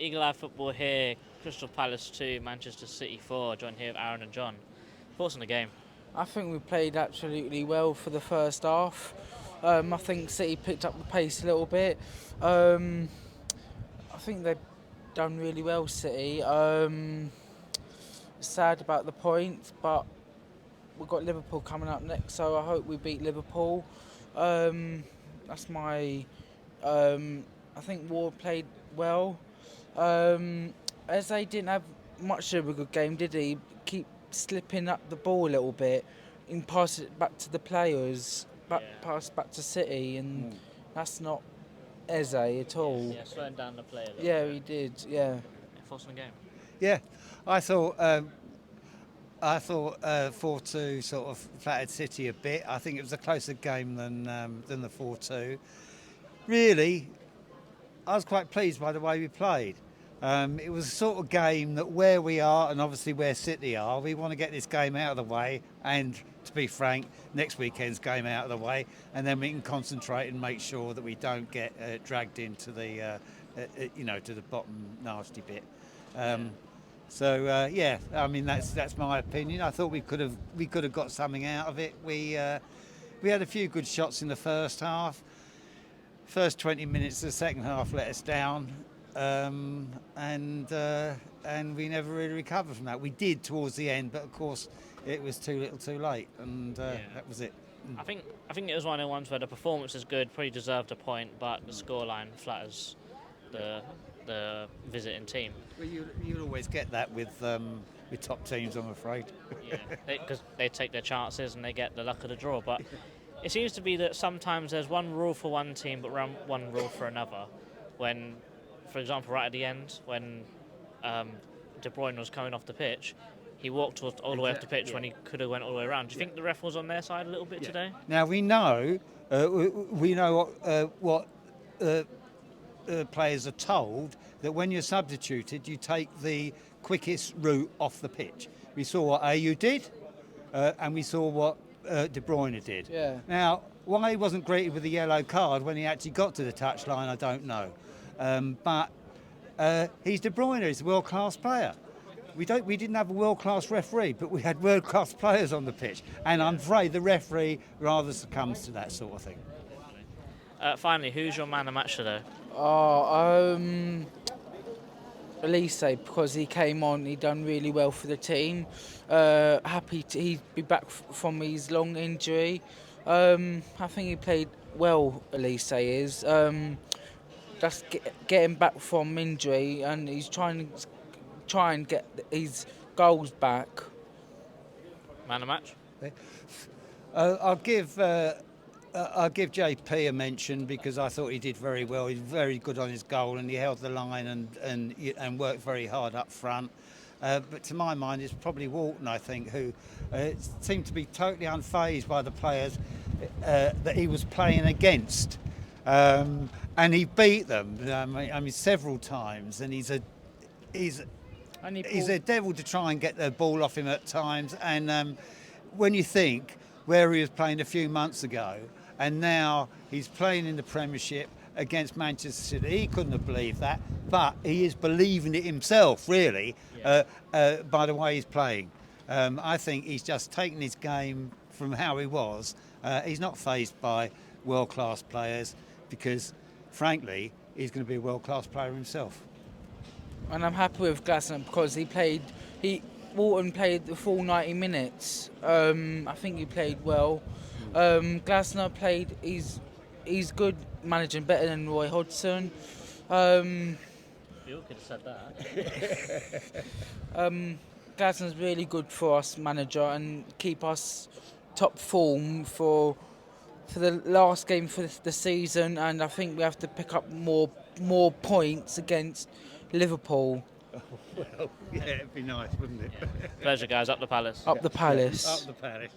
Eagle Eye Football here, Crystal Palace 2, Manchester City 4, joined here with Aaron and John. Thoughts on the game? I think we played absolutely well for the first half. I think City picked up the pace a little bit. I think they've done really well, City. Sad about the points, but we've got Liverpool coming up next, so I hope we beat Liverpool. That's my... I think Ward played well. As they didn't have much of a good game, did he? Keep slipping up the ball a little bit and pass it back to the players, pass back to City, and that's not Eze at all. Yeah, slowing down the play a little Yeah, bit. he did, yeah. Thoughts on the game? Yeah, I thought 4-2 sort of flattered City a bit. I think it was a closer game than the 4-2. Really, I was quite pleased by the way we played. It was a sort of game that where we are and obviously where City are, we want to get this game out of the way, and to be frank, next weekend's game out of the way, and then we can concentrate and make sure that we don't get dragged into the to the bottom nasty bit. Yeah, I mean that's my opinion. I thought we could have got something out of it. We had a few good shots in the first half. First 20 minutes of the second half let us down, and we never really recovered from that. We did towards the end, but of course it was too little, too late, and that was it. I think it was one of the ones where the performance is good, probably deserved a point, but the scoreline flatters the visiting team. Well, you'll always get that with top teams, I'm afraid. Yeah, because they take their chances and they get the luck of the draw. But it seems to be that sometimes there's one rule for one team, but one rule for another. When, for example, right at the end, when De Bruyne was coming off the pitch, he walked all the way off the pitch when he could have went all the way around. Do you think the ref was on their side a little bit today? Now we know what players are told, that when you're substituted, you take the quickest route off the pitch. We saw what AU did, and we saw what De Bruyne did. Yeah. Now, why he wasn't greeted with a yellow card when he actually got to the touchline, I don't know. But he's De Bruyne. He's a world-class player. We didn't have a world-class referee, but we had world-class players on the pitch. And I'm afraid the referee rather succumbs to that sort of thing. Finally, who's your man of the match today? Elise, because he came on, he done really well for the team. Happy he'd be back from his long injury. I think he played well, Elise is. Just getting back from injury, and he's trying and get his goals back. Man of the match? I'll give JP a mention because I thought he did very well. He's very good on his goal and he held the line and worked very hard up front. But to my mind, it's probably Walton, I think, who seemed to be totally unfazed by the players that he was playing against. And he beat them, I mean, several times. And he's a devil to try and get the ball off him at times. And when you think where he was playing a few months ago, and now he's playing in the Premiership against Manchester City. He couldn't have believed that, but he is believing it himself, really, by the way he's playing. I think he's just taken his game from how he was. He's not fazed by world-class players because, frankly, he's going to be a world-class player himself. And I'm happy with Glasner because Walton played the full 90 minutes. I think he played well. Glasner played. He's good managing, better than Roy Hodgson. You all could have said that. Glasner's really good for us, manager, and keep us top form for the last game for the season. And I think we have to pick up more points against Liverpool. Well, yeah, it'd be nice, wouldn't it? Pleasure, guys. Up the Palace. Up the Palace. Up the Palace.